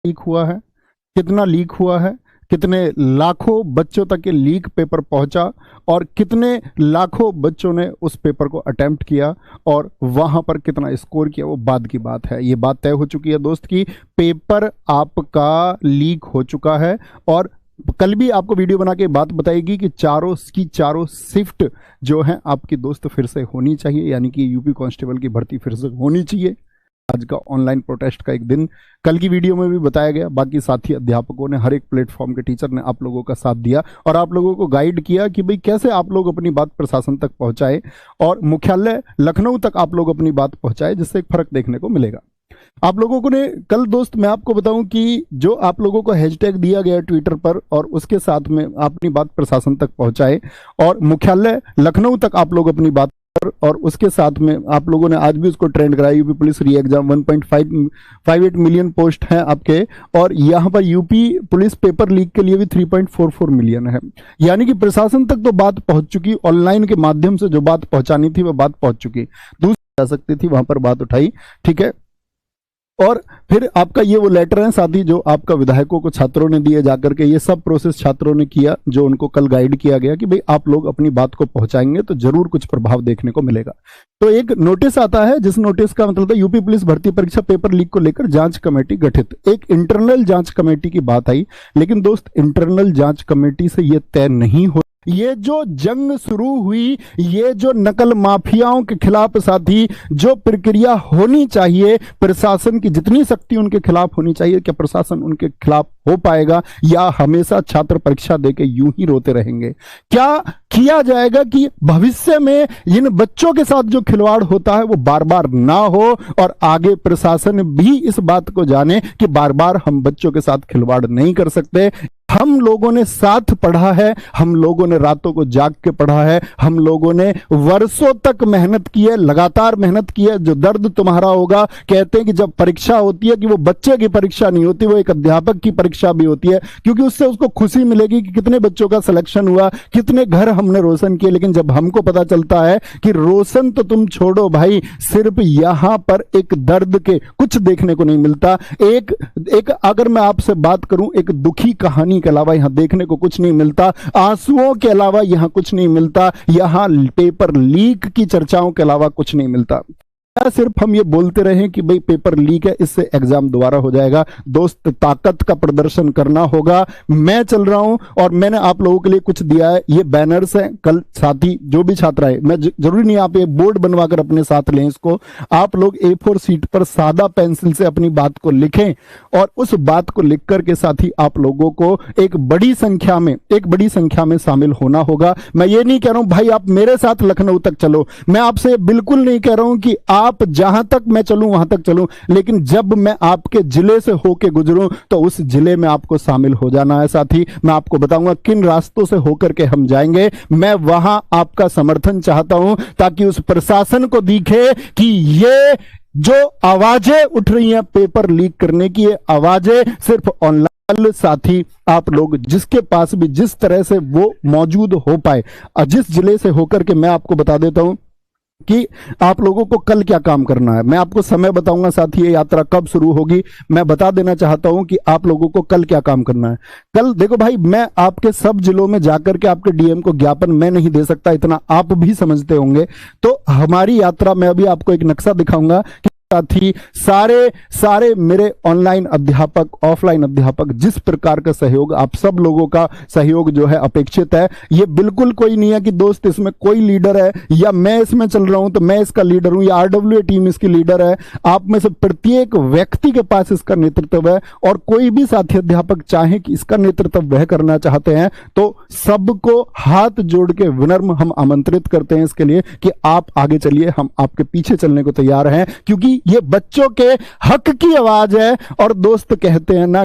Leak हुआ है, कितना लीक हुआ है, कितने लाखों बच्चों तक ये लीक पेपर पहुंचा और कितने लाखों बच्चों ने उस पेपर को अटेम्प्ट किया और वहां पर कितना स्कोर किया, वो बाद की बात है। ये बात तय हो चुकी है दोस्त कि पेपर आपका लीक हो चुका है। और कल भी आपको वीडियो बना के बात बताएगी कि चारों शिफ्ट जो है आपकी दोस्त फिर से होनी चाहिए, यानी कि यूपी कांस्टेबल की भर्ती फिर से होनी चाहिए। आज का ऑनलाइन प्रोटेस्ट का एक दिन कल की वीडियो में भी बताया गया। बाकी साथी अध्यापकों ने, हर एक प्लेटफॉर्म के टीचर ने आप लोगों का साथ दिया और आप लोगों को गाइड किया कि भाई कैसे आप लोग अपनी बात प्रशासन तक पहुंचाए और मुख्यालय लखनऊ तक आप लोग अपनी बात पहुंचाए, जिससे एक फर्क देखने को मिलेगा। आप लोगों को ने कल दोस्त मैं आपको बताऊं कि जो आप लोगों को हैशटैग दिया गया ट्विटर पर और उसके साथ में अपनी बात प्रशासन तक पहुंचाए और मुख्यालय लखनऊ तक आप लोग अपनी बात और उसके साथ में आप लोगों ने आज भी उसको ट्रेंड कराया। यूपी पुलिस री एग्जाम 1.58 मिलियन पोस्ट हैं आपके, और यहाँ पर यूपी पुलिस पेपर लीक के लिए भी 3.44 मिलियन है। यानी कि प्रशासन तक तो बात पहुंच चुकी, ऑनलाइन के माध्यम से जो बात पहुंचानी थी वह बात पहुंच चुकी, दूसरी जा सकती थी वहां पर बात उठाई, ठीक है। और फिर आपका ये वो लेटर है साथ ही जो आपका विधायकों को छात्रों ने दिए जाकर के, ये सब प्रोसेस छात्रों ने किया जो उनको कल गाइड किया गया कि भाई आप लोग अपनी बात को पहुंचाएंगे तो जरूर कुछ प्रभाव देखने को मिलेगा। तो एक नोटिस आता है जिस नोटिस का मतलब था यूपी पुलिस भर्ती परीक्षा पेपर लीक को लेकर जांच कमेटी गठित। एक इंटरनल जांच कमेटी की बात आई, लेकिन दोस्त इंटरनल जांच कमेटी से ये तय नहीं हो। ये जो जंग शुरू हुई, ये जो नकल माफियाओं के खिलाफ साथी जो प्रक्रिया होनी चाहिए, प्रशासन की जितनी शक्ति उनके खिलाफ होनी चाहिए, क्या प्रशासन उनके खिलाफ हो पाएगा या हमेशा छात्र परीक्षा देके यूं ही रोते रहेंगे? क्या किया जाएगा कि भविष्य में इन बच्चों के साथ जो खिलवाड़ होता है वो बार बार ना हो और आगे प्रशासन भी इस बात को जाने कि बार बार हम बच्चों के साथ खिलवाड़ नहीं कर सकते। हम लोगों ने साथ पढ़ा है, हम लोगों ने रातों को जाग के पढ़ा है, हम लोगों ने वर्षों तक मेहनत की है, लगातार मेहनत की है। जो दर्द तुम्हारा होगा, कहते हैं कि जब परीक्षा होती है कि वो बच्चे की परीक्षा नहीं होती, वो एक अध्यापक की परीक्षा भी होती है, क्योंकि उससे उसको खुशी मिलेगी कि कितने बच्चों का सिलेक्शन हुआ, कितने घर हमने रोशन किए। लेकिन जब हमको पता चलता है कि रोशन तो तुम छोड़ो भाई, सिर्फ यहां पर एक दर्द के कुछ देखने को नहीं मिलता। एक अगर मैं आपसे बात करूं, एक दुखी कहानी के अलावा यहां देखने को कुछ नहीं मिलता, आंसुओं के अलावा यहां कुछ नहीं मिलता, यहां पेपर लीक की चर्चाओं के अलावा कुछ नहीं मिलता। सिर्फ हम ये बोलते रहे कि भाई पेपर लीक है, इससे एग्जाम दोबारा हो जाएगा। दोस्त ताकत का प्रदर्शन करना होगा। मैं चल रहा हूं और मैंने आप लोगों के लिए कुछ दिया है, ये बैनर्स हैं। कल साथी जो भी छात्र आए, मैं जरूरी नहीं आप ये बोर्ड बनवाकर अपने साथ लें इसको, आप लोग A4 शीट पर सादा पेंसिल से अपनी बात को लिखें और उस बात को लिख करके साथी आप लोगों को एक बड़ी संख्या में शामिल होना होगा। मैं ये नहीं कह रहा हूं भाई आप मेरे साथ लखनऊ तक चलो, मैं आपसे बिल्कुल नहीं कह रहा हूं कि आप जहां तक मैं चलूं वहां तक चलूं, लेकिन जब मैं आपके जिले से होके गुजरूं तो उस जिले में आपको शामिल हो जाना है साथी। मैं आपको बताऊंगा किन रास्तों से होकर के हम जाएंगे। मैं वहां आपका समर्थन चाहता हूं ताकि उस प्रशासन को दिखे कि ये जो आवाजें उठ रही हैं पेपर लीक करने की, ये आवाजें सिर्फ ऑनलाइन साथी आप लोग जिसके पास भी जिस तरह से वो मौजूद हो पाए, जिस जिले से होकर के मैं आपको बता देता हूं कि आप लोगों को कल क्या काम करना है। मैं आपको समय बताऊंगा साथी, ये यात्रा कब शुरू होगी। मैं बता देना चाहता हूं कि आप लोगों को कल क्या काम करना है। कल देखो भाई, मैं आपके सब जिलों में जाकर के आपके डीएम को ज्ञापन मैं नहीं दे सकता, इतना आप भी समझते होंगे। तो हमारी यात्रा में अभी आपको एक नक्शा दिखाऊंगा कि साथी सारे मेरे ऑनलाइन अध्यापक, ऑफलाइन अध्यापक, जिस प्रकार का सहयोग, आप सब लोगों का सहयोग जो है अपेक्षित है। ये बिल्कुल कोई नहीं है कि दोस्त इसमें कोई लीडर है या मैं इसमें चल रहा हूं तो मैं इसका लीडर हूं या आरडब्ल्यूए टीम इसकी लीडर है। आप में से प्रत्येक व्यक्ति के पास इसका नेतृत्व है और कोई भी साथी अध्यापक चाहे कि इसका नेतृत्व वह करना चाहते हैं तो सबको हाथ जोड़ के विनम्र हम आमंत्रित करते हैं इसके लिए कि आप आगे चलिए, हम आपके पीछे चलने को तैयार हैं, क्योंकि ये बच्चों के हक की आवाज है। और दोस्त कहते हैं ना